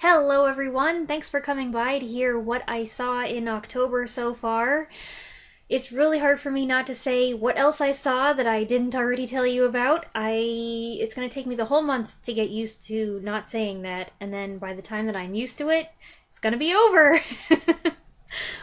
Hello everyone, thanks for coming by to hear what I saw in October so far. It's really hard for me not to say what else I saw that I didn't already tell you about. It's gonna take me the whole month to get used to not saying that, and then by the time that I'm used to it, it's gonna be over!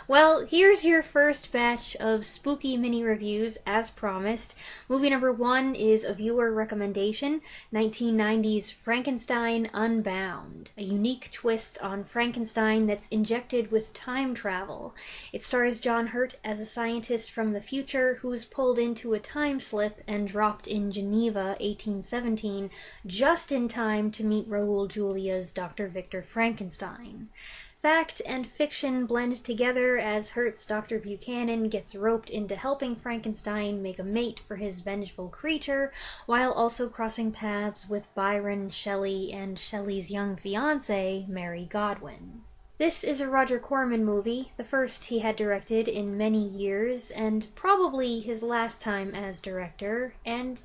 Well, here's your first batch of spooky mini-reviews, as promised. Movie number 1 is a viewer recommendation, 1990's Frankenstein Unbound, a unique twist on Frankenstein that's injected with time travel. It stars John Hurt as a scientist from the future who's pulled into a time slip and dropped in Geneva, 1817, just in time to meet Raoul Julia's Dr. Victor Frankenstein. Fact and fiction blend together as Hurt's Dr. Buchanan gets roped into helping Frankenstein make a mate for his vengeful creature, while also crossing paths with Byron, Shelley, and Shelley's young fiancée, Mary Godwin. This is a Roger Corman movie, the first he had directed in many years, and probably his last time as director, and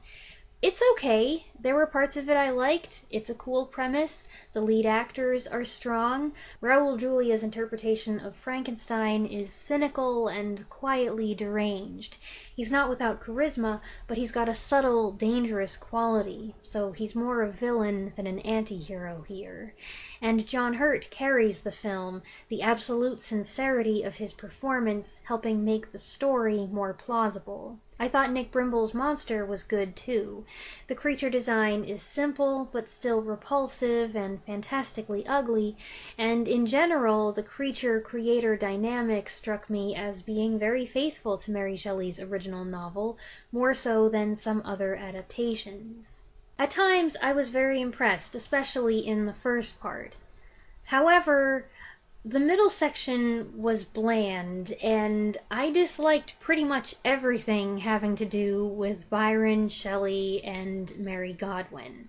it's okay. There were parts of it I liked. It's a cool premise. The lead actors are strong. Raoul Julia's interpretation of Frankenstein is cynical and quietly deranged. He's not without charisma, but he's got a subtle, dangerous quality, so he's more a villain than an anti-hero here. And John Hurt carries the film, the absolute sincerity of his performance helping make the story more plausible. I thought Nick Brimble's monster was good too. The creature design is simple, but still repulsive and fantastically ugly, and in general, the creature-creator dynamic struck me as being very faithful to Mary Shelley's original novel, more so than some other adaptations. At times, I was very impressed, especially in the first part. However, the middle section was bland, and I disliked pretty much everything having to do with Byron, Shelley, and Mary Godwin.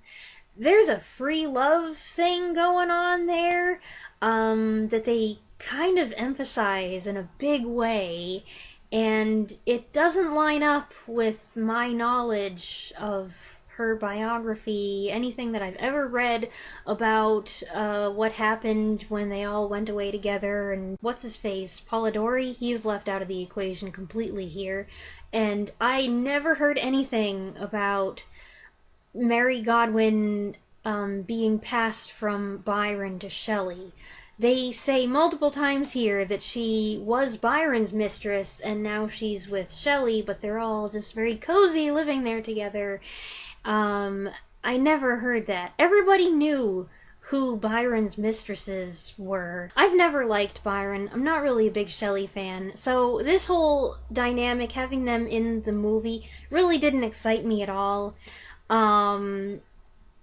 There's a free love thing going on there that they kind of emphasize in a big way, and it doesn't line up with my knowledge of her biography, anything that I've ever read about what happened when they all went away together, and what's-his-face, Polidori, he's left out of the equation completely here, and I never heard anything about Mary Godwin being passed from Byron to Shelley. They say multiple times here that she was Byron's mistress, and now she's with Shelley, but they're all just very cozy living there together. I never heard that. Everybody knew who Byron's mistresses were. I've never liked Byron. I'm not really a big Shelley fan, so this whole dynamic, having them in the movie, really didn't excite me at all. And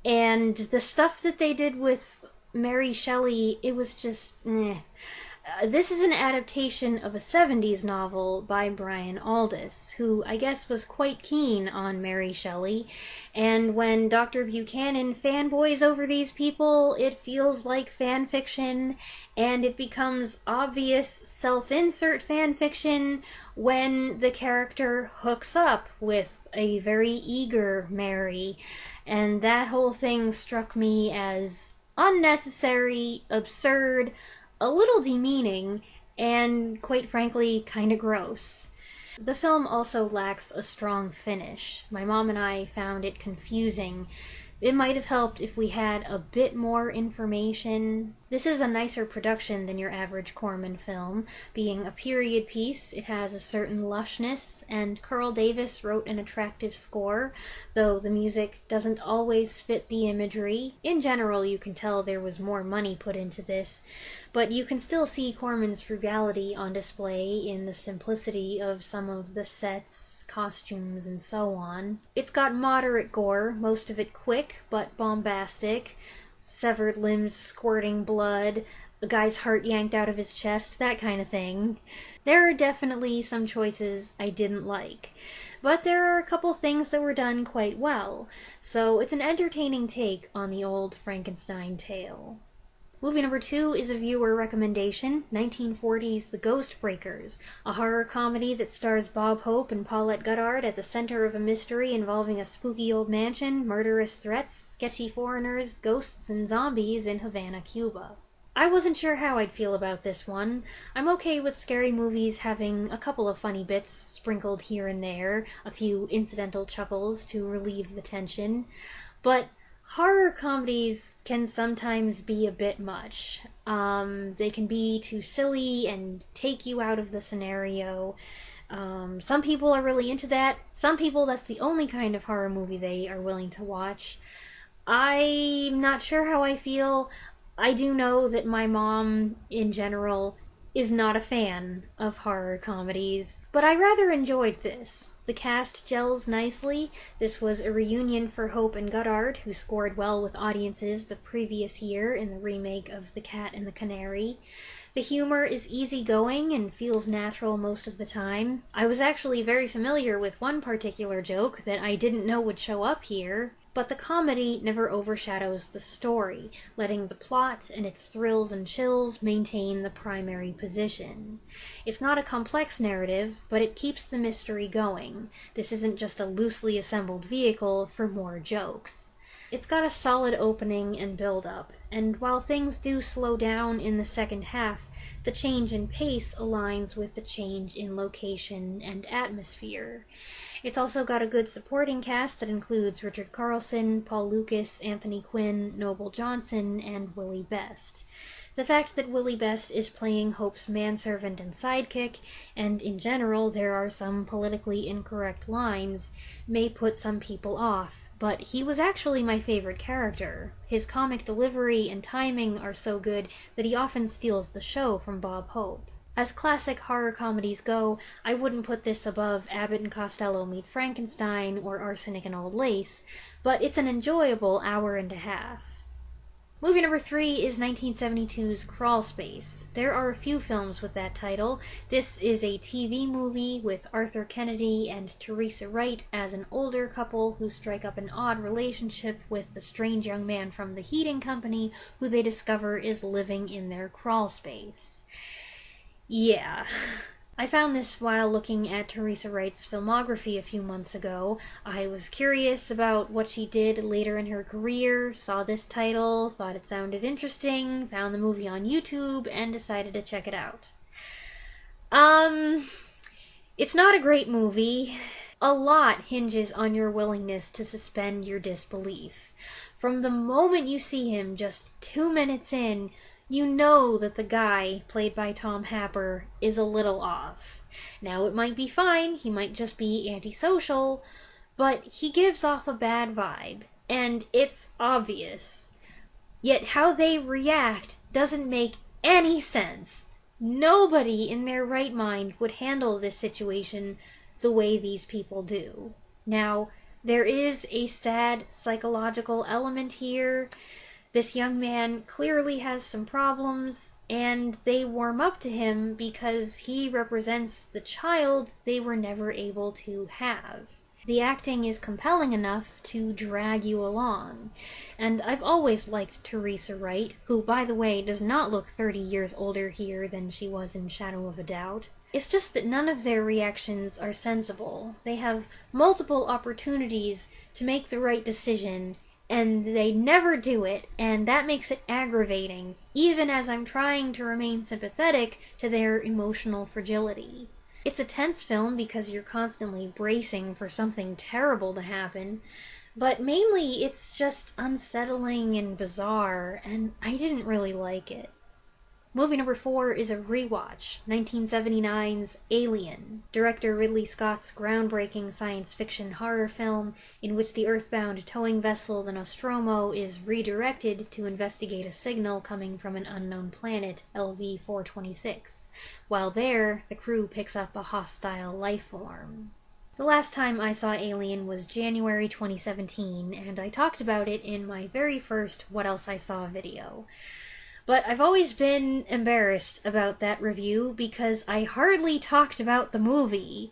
the stuff that they did with Mary Shelley, it was just, this is an adaptation of a 70s novel by Brian Aldiss, who I guess was quite keen on Mary Shelley, and when Dr. Buchanan fanboys over these people, it feels like fanfiction, and it becomes obvious self-insert fanfiction when the character hooks up with a very eager Mary, and that whole thing struck me as unnecessary, absurd, a little demeaning, and quite frankly, kinda gross. The film also lacks a strong finish. My mom and I found it confusing. It might have helped if we had a bit more information. This is a nicer production than your average Corman film. Being a period piece, it has a certain lushness, and Carl Davis wrote an attractive score, though the music doesn't always fit the imagery. In general, you can tell there was more money put into this, but you can still see Corman's frugality on display in the simplicity of some of the sets, costumes, and so on. It's got moderate gore, most of it quick but bombastic, severed limbs squirting blood, a guy's heart yanked out of his chest, that kind of thing. There are definitely some choices I didn't like, but there are a couple things that were done quite well, so it's an entertaining take on the old Frankenstein tale. Movie number 2 is a viewer recommendation, 1940's The Ghost Breakers, a horror comedy that stars Bob Hope and Paulette Goddard at the center of a mystery involving a spooky old mansion, murderous threats, sketchy foreigners, ghosts, and zombies in Havana, Cuba. I wasn't sure how I'd feel about this one. I'm okay with scary movies having a couple of funny bits sprinkled here and there, a few incidental chuckles to relieve the tension, but horror comedies can sometimes be a bit much. They can be too silly and take you out of the scenario. Some people are really into that. Some people, that's the only kind of horror movie they are willing to watch. I'm not sure how I feel. I do know that my mom, in general, is not a fan of horror comedies, but I rather enjoyed this. The cast gels nicely. This was a reunion for Hope and Goddard, who scored well with audiences the previous year in the remake of The Cat and the Canary. The humor is easygoing and feels natural most of the time. I was actually very familiar with one particular joke that I didn't know would show up here, but the comedy never overshadows the story, letting the plot and its thrills and chills maintain the primary position. It's not a complex narrative, but it keeps the mystery going. This isn't just a loosely assembled vehicle for more jokes. It's got a solid opening and build-up, and while things do slow down in the second half, the change in pace aligns with the change in location and atmosphere. It's also got a good supporting cast that includes Richard Carlson, Paul Lucas, Anthony Quinn, Noble Johnson, and Willie Best. The fact that Willie Best is playing Hope's manservant and sidekick, and in general there are some politically incorrect lines, may put some people off, but he was actually my favorite character. His comic delivery and timing are so good that he often steals the show from Bob Hope. As classic horror comedies go, I wouldn't put this above Abbott and Costello Meet Frankenstein or Arsenic and Old Lace, but it's an enjoyable hour and a half. Movie number 3 is 1972's Crawlspace. There are a few films with that title. This is a TV movie with Arthur Kennedy and Teresa Wright as an older couple who strike up an odd relationship with the strange young man from the heating company who they discover is living in their crawlspace. Yeah. I found this while looking at Teresa Wright's filmography a few months ago. I was curious about what she did later in her career, saw this title, thought it sounded interesting, found the movie on YouTube, and decided to check it out. It's not a great movie. A lot hinges on your willingness to suspend your disbelief. From the moment you see him, just 2 minutes in, you know that the guy, played by Tom Happer, is a little off. Now, it might be fine, he might just be antisocial, but he gives off a bad vibe, and it's obvious. Yet how they react doesn't make any sense. Nobody in their right mind would handle this situation the way these people do. Now, there is a sad psychological element here. This young man clearly has some problems, and they warm up to him because he represents the child they were never able to have. The acting is compelling enough to drag you along, and I've always liked Teresa Wright, who, by the way, does not look 30 years older here than she was in Shadow of a Doubt. It's just that none of their reactions are sensible. They have multiple opportunities to make the right decision, and they never do it, and that makes it aggravating, even as I'm trying to remain sympathetic to their emotional fragility. It's a tense film because you're constantly bracing for something terrible to happen, but mainly it's just unsettling and bizarre, and I didn't really like it. Movie number 4 is a rewatch, 1979's Alien, director Ridley Scott's groundbreaking science fiction horror film in which the earthbound towing vessel the Nostromo is redirected to investigate a signal coming from an unknown planet, LV-426. While there, the crew picks up a hostile life form. The last time I saw Alien was January 2017, and I talked about it in my very first What Else I Saw video. But I've always been embarrassed about that review because I hardly talked about the movie.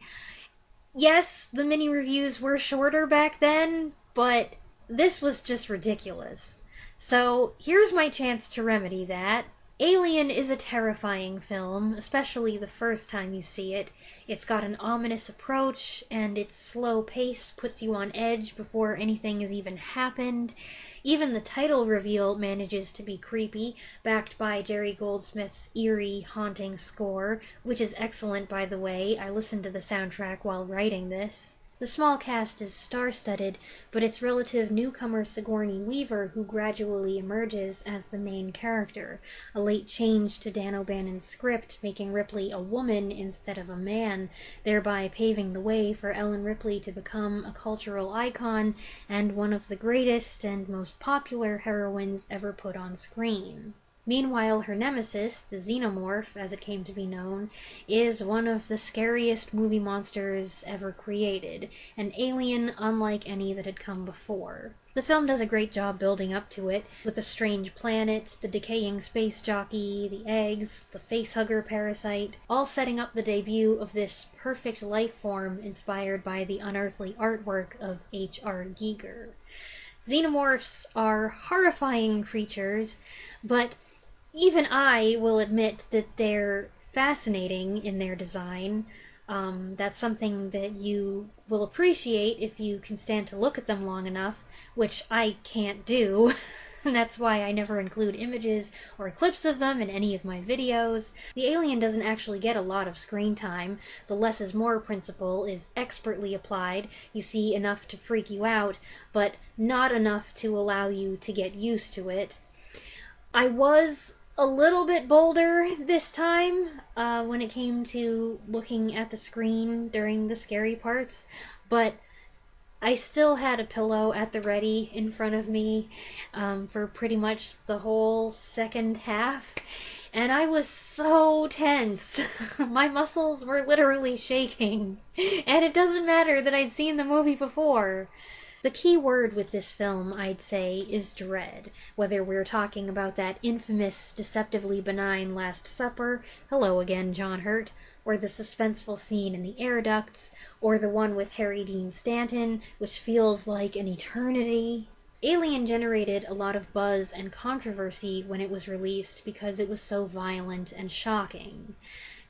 Yes, the mini-reviews were shorter back then, but this was just ridiculous. So here's my chance to remedy that. Alien is a terrifying film, especially the first time you see it. It's got an ominous approach, and its slow pace puts you on edge before anything has even happened. Even the title reveal manages to be creepy, backed by Jerry Goldsmith's eerie, haunting score, which is excellent, by the way. I listened to the soundtrack while writing this. The small cast is star-studded, but it's relative newcomer Sigourney Weaver who gradually emerges as the main character, a late change to Dan O'Bannon's script making Ripley a woman instead of a man, thereby paving the way for Ellen Ripley to become a cultural icon and one of the greatest and most popular heroines ever put on screen. Meanwhile, her nemesis, the Xenomorph, as it came to be known, is one of the scariest movie monsters ever created, an alien unlike any that had come before. The film does a great job building up to it, with the strange planet, the decaying space jockey, the eggs, the facehugger parasite, all setting up the debut of this perfect life form inspired by the unearthly artwork of H.R. Giger. Xenomorphs are horrifying creatures, but even I will admit that they're fascinating in their design. That's something that you will appreciate if you can stand to look at them long enough, which I can't do. And that's why I never include images or clips of them in any of my videos. The alien doesn't actually get a lot of screen time. The less is more principle is expertly applied. You see enough to freak you out, but not enough to allow you to get used to it. I was a little bit bolder this time when it came to looking at the screen during the scary parts, but I still had a pillow at the ready in front of me for pretty much the whole second half, and I was so tense. My muscles were literally shaking, and it doesn't matter that I'd seen the movie before. The key word with this film, I'd say, is dread. Whether we're talking about that infamous, deceptively benign Last Supper, hello again, John Hurt, or the suspenseful scene in the air ducts, or the one with Harry Dean Stanton, which feels like an eternity. Alien generated a lot of buzz and controversy when it was released because it was so violent and shocking.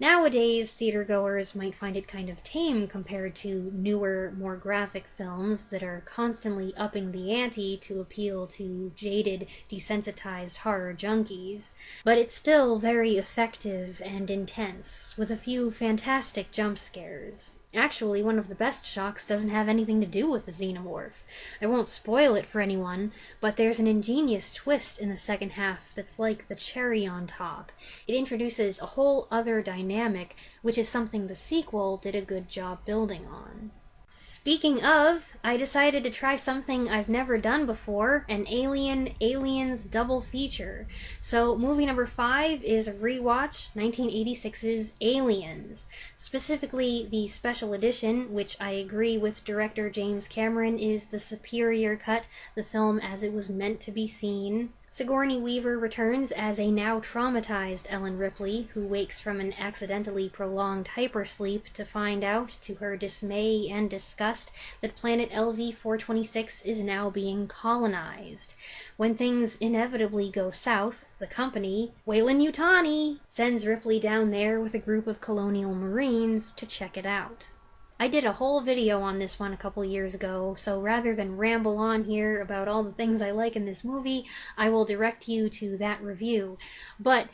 Nowadays, theatergoers might find it kind of tame compared to newer, more graphic films that are constantly upping the ante to appeal to jaded, desensitized horror junkies. But it's still very effective and intense, with a few fantastic jump scares. Actually, one of the best shocks doesn't have anything to do with the Xenomorph. I won't spoil it for anyone, but there's an ingenious twist in the second half that's like the cherry on top. It introduces a whole other dynamic, which is something the sequel did a good job building on. Speaking of, I decided to try something I've never done before, an Aliens double feature. So movie number 5 is a rewatch 1986's Aliens, specifically the special edition, which I agree with director James Cameron is the superior cut, the film as it was meant to be seen. Sigourney Weaver returns as a now traumatized Ellen Ripley, who wakes from an accidentally prolonged hypersleep to find out, to her dismay and disgust, that planet LV-426 is now being colonized. When things inevitably go south, the company, Weyland-Yutani, sends Ripley down there with a group of colonial marines to check it out. I did a whole video on this one a couple years ago, so rather than ramble on here about all the things I like in this movie, I will direct you to that review. But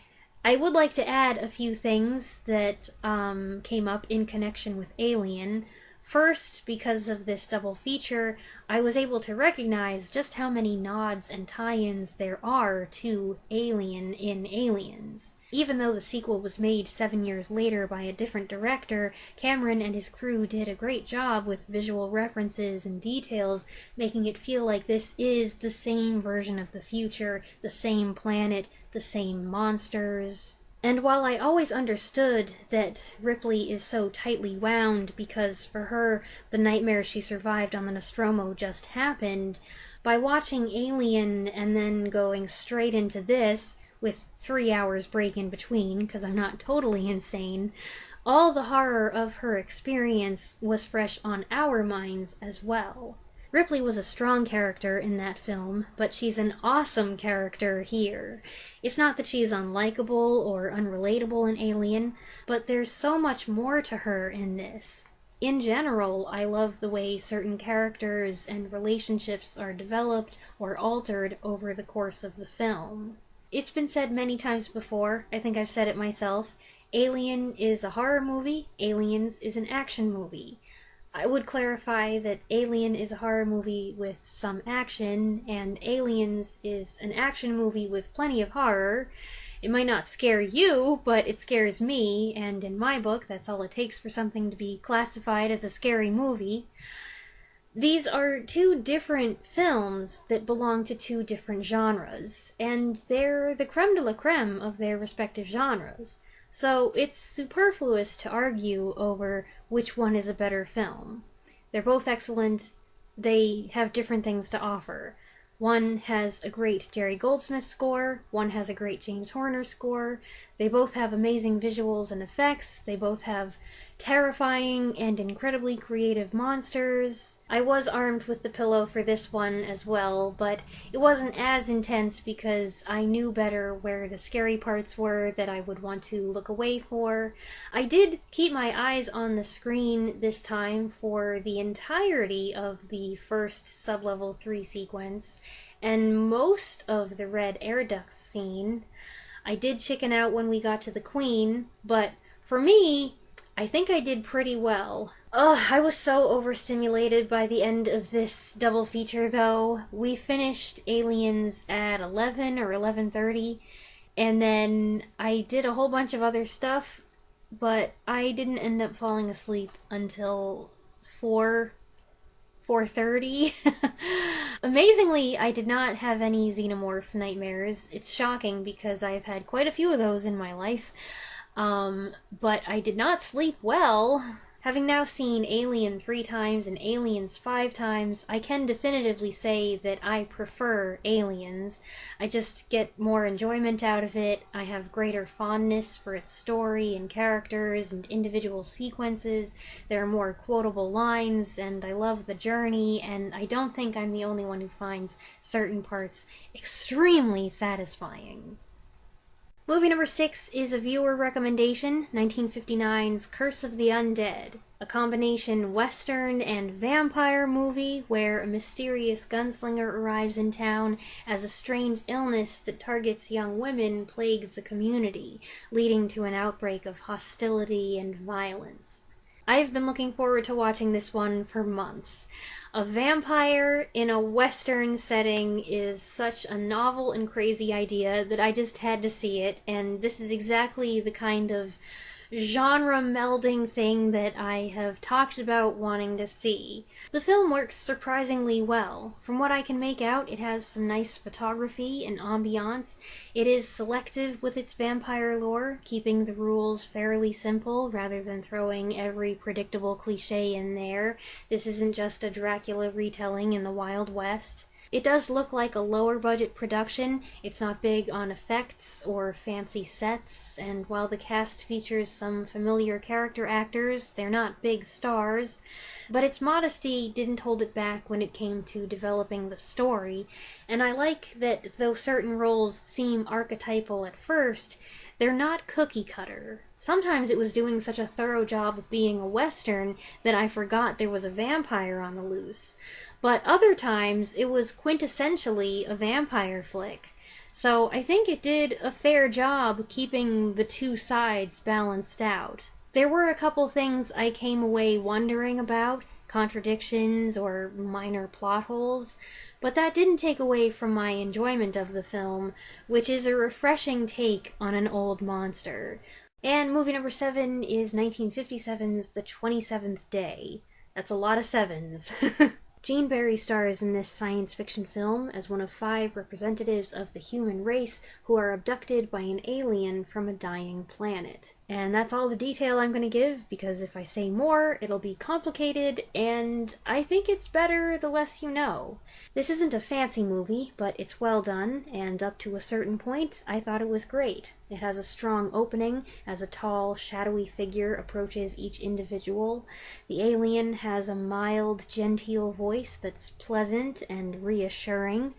I would like to add a few things that came up in connection with Alien. First, because of this double feature, I was able to recognize just how many nods and tie-ins there are to Alien in Aliens. Even though the sequel was made 7 years later by a different director, Cameron and his crew did a great job with visual references and details, making it feel like this is the same version of the future, the same planet, the same monsters. And while I always understood that Ripley is so tightly wound because for her the nightmare she survived on the Nostromo just happened, by watching Alien and then going straight into this, with 3 hours break in between, because I'm not totally insane, all the horror of her experience was fresh on our minds as well. Ripley was a strong character in that film, but she's an awesome character here. It's not that she's unlikable or unrelatable in Alien, but there's so much more to her in this. In general, I love the way certain characters and relationships are developed or altered over the course of the film. It's been said many times before, I think I've said it myself, Alien is a horror movie, Aliens is an action movie. I would clarify that Alien is a horror movie with some action, and Aliens is an action movie with plenty of horror. It might not scare you, but it scares me, and in my book, that's all it takes for something to be classified as a scary movie. These are two different films that belong to two different genres, and they're the creme de la creme of their respective genres. So it's superfluous to argue over which one is a better film. They're both excellent, they have different things to offer. One has a great Jerry Goldsmith score, one has a great James Horner score. They both have amazing visuals and effects, they both have terrifying and incredibly creative monsters. I was armed with the pillow for this one as well, but it wasn't as intense because I knew better where the scary parts were that I would want to look away for. I did keep my eyes on the screen this time for the entirety of the first Sublevel 3 sequence, and most of the red air ducts scene. I did chicken out when we got to the Queen, but for me, I think I did pretty well. I was so overstimulated by the end of this double feature though. We finished Aliens at 11 or 11:30, and then I did a whole bunch of other stuff, but I didn't end up falling asleep until 4:30. Amazingly, I did not have any xenomorph nightmares. It's shocking because I've had quite a few of those in my life. But I did not sleep well. Having now seen Alien 3 times and Aliens 5 times, I can definitively say that I prefer Aliens. I just get more enjoyment out of it, I have greater fondness for its story and characters and individual sequences, there are more quotable lines, and I love the journey, and I don't think I'm the only one who finds certain parts extremely satisfying. Movie number 6 is a viewer recommendation, 1959's Curse of the Undead, a combination Western and vampire movie where a mysterious gunslinger arrives in town as a strange illness that targets young women plagues the community, leading to an outbreak of hostility and violence. I've been looking forward to watching this one for months. A vampire in a Western setting is such a novel and crazy idea that I just had to see it, and this is exactly the kind of genre melding thing that I have talked about wanting to see. The film works surprisingly well. From what I can make out, it has some nice photography and ambiance. It is selective with its vampire lore, keeping the rules fairly simple rather than throwing every predictable cliché in there. This isn't just a Dracula retelling in the Wild West. It does look like a lower budget production. It's not big on effects or fancy sets, and while the cast features some familiar character actors, they're not big stars. But its modesty didn't hold it back when it came to developing the story, and I like that though certain roles seem archetypal at first, they're not cookie cutter. Sometimes it was doing such a thorough job of being a Western that I forgot there was a vampire on the loose. But other times, it was quintessentially a vampire flick. So I think it did a fair job keeping the two sides balanced out. There were a couple things I came away wondering about, contradictions or minor plot holes, but that didn't take away from my enjoyment of the film, which is a refreshing take on an old monster. And movie number 7 is 1957's The 27th Day. That's a lot of sevens. Gene Barry stars in this science fiction film as one of 5 representatives of the human race who are abducted by an alien from a dying planet. And that's all the detail I'm going to give, because if I say more, it'll be complicated, and I think it's better the less you know. This isn't a fancy movie, but it's well done, and up to a certain point, I thought it was great. It has a strong opening as a tall, shadowy figure approaches each individual. The alien has a mild, genteel voice voice that's pleasant and reassuring,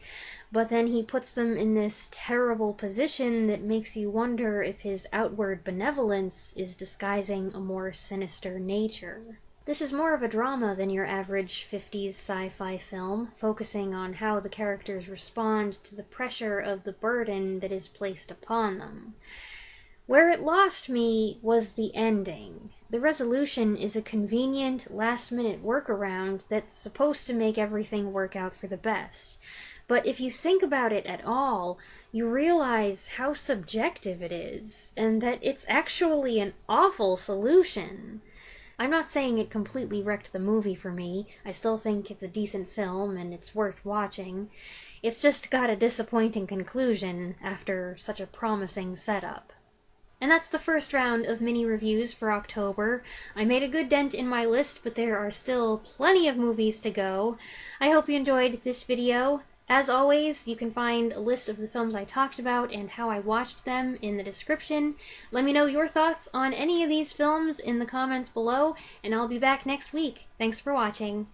but then he puts them in this terrible position that makes you wonder if his outward benevolence is disguising a more sinister nature. This is more of a drama than your average 50s sci-fi film, focusing on how the characters respond to the pressure of the burden that is placed upon them. Where it lost me was the ending. The resolution is a convenient, last-minute workaround that's supposed to make everything work out for the best. But if you think about it at all, you realize how subjective it is, and that it's actually an awful solution. I'm not saying it completely wrecked the movie for me. I still think it's a decent film and it's worth watching. It's just got a disappointing conclusion after such a promising setup. And that's the first round of mini-reviews for October. I made a good dent in my list, but there are still plenty of movies to go. I hope you enjoyed this video. As always, you can find a list of the films I talked about and how I watched them in the description. Let me know your thoughts on any of these films in the comments below, and I'll be back next week. Thanks for watching.